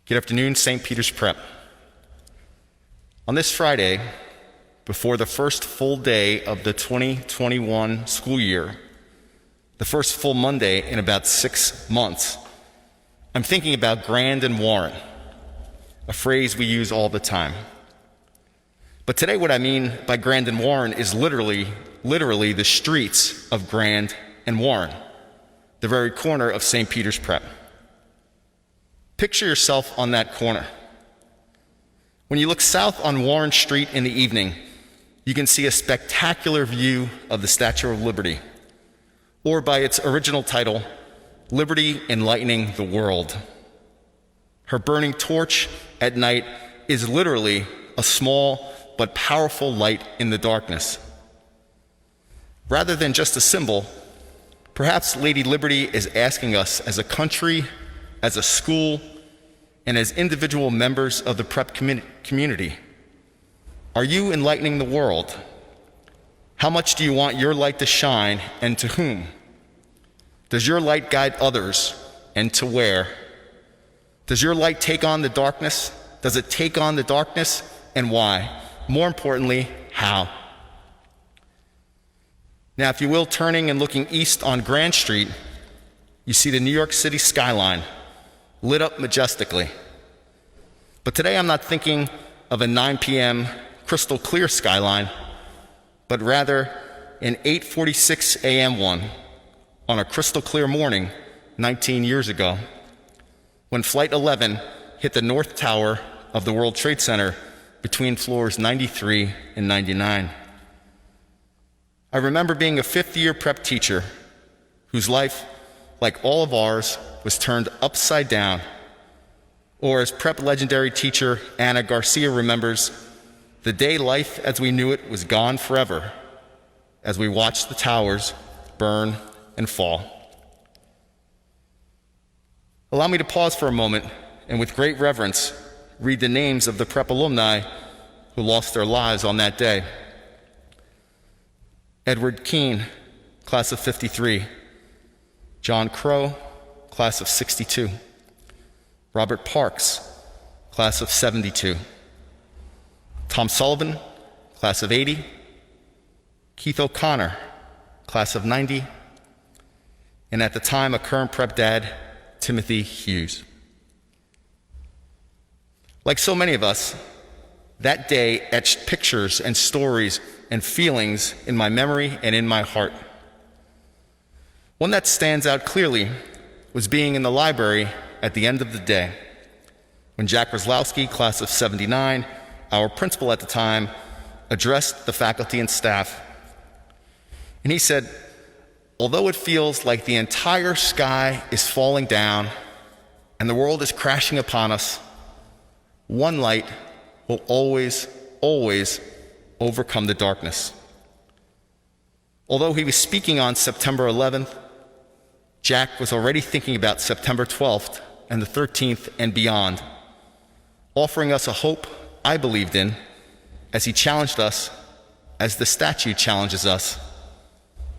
Good afternoon, St. Peter's Prep. On this Friday, before the first full day of the 2021 school year, the first full Monday in about 6 months, I'm thinking about Grand and Warren, a phrase we use all the time. But today what I mean by Grand and Warren is literally the streets of Grand and Warren, the very corner of St. Peter's Prep. Picture yourself on that corner. When you look south on Warren Street in the evening, you can see a spectacular view of the Statue of Liberty, or by its original title, Liberty Enlightening the World. Her burning torch at night is literally a small but powerful light in the darkness. Rather than just a symbol, perhaps Lady Liberty is asking us as a country, as a school, and as individual members of the prep community, are you enlightening the world? How much do you want your light to shine, and to whom? Does your light guide others, and to where? Does your light take on the darkness? Does it take on the darkness, and why? More importantly, how? Now, if you will, turning and looking east on Grand Street, you see the New York City skyline, lit up majestically. But today I'm not thinking of a 9 p.m. crystal clear skyline, but rather an 8:46 a.m. one on a crystal clear morning 19 years ago, when Flight 11 hit the North Tower of the World Trade Center between floors 93 and 99. I remember being a fifth-year prep teacher whose life, like all of ours, was turned upside down. Or as prep legendary teacher Anna Garcia remembers, the day life as we knew it was gone forever as we watched the towers burn and fall. Allow me to pause for a moment and with great reverence read the names of the prep alumni who lost their lives on that day. Edward Keene, class of 53. John Crow, class of 62. Robert Parks, class of 72. Tom Sullivan, class of 80. Keith O'Connor, class of 90. And at the time, a current prep dad, Timothy Hughes. Like so many of us, that day etched pictures and stories and feelings in my memory and in my heart. One that stands out clearly was being in the library at the end of the day, when Jack Roslowski, class of 79, our principal at the time, addressed the faculty and staff. And he said, although it feels like the entire sky is falling down and the world is crashing upon us, one light will always overcome the darkness. Although he was speaking on September 11th, Jack was already thinking about September 12th and the 13th and beyond, offering us a hope I believed in as he challenged us, as the statue challenges us,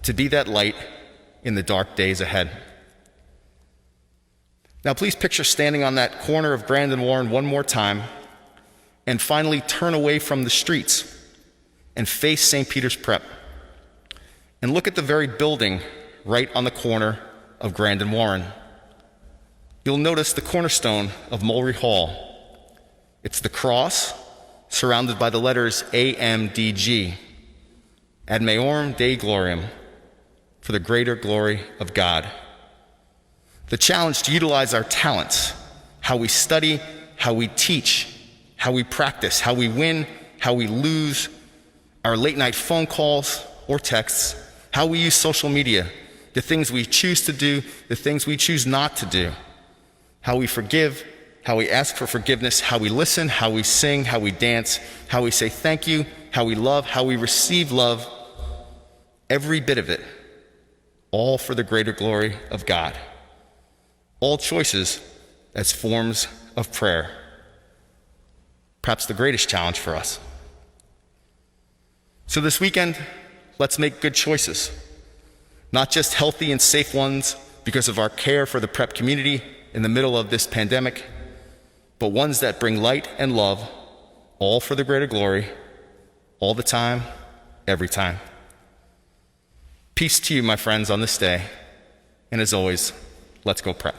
to be that light in the dark days ahead. Now please picture standing on that corner of Grand and Warren one more time, and finally turn away from the streets and face St. Peter's Prep, and look at the very building right on the corner of Grand and Warren. You'll notice the cornerstone of Mulry Hall. It's the cross surrounded by the letters AMDG, Ad Majorem Dei Gloriam, for the greater glory of God. The challenge to utilize our talents, how we study, how we teach, how we practice, how we win, how we lose, our late night phone calls or texts, how we use social media, the things we choose to do, the things we choose not to do, how we forgive, how we ask for forgiveness, how we listen, how we sing, how we dance, how we say thank you, how we love, how we receive love, every bit of it, all for the greater glory of God. All choices as forms of prayer. Perhaps the greatest challenge for us. So this weekend, let's make good choices. Not just healthy and safe ones because of our care for the prep community in the middle of this pandemic, but ones that bring light and love, all for the greater glory, all the time, every time. Peace to you, my friends, on this day. And as always, let's go prep.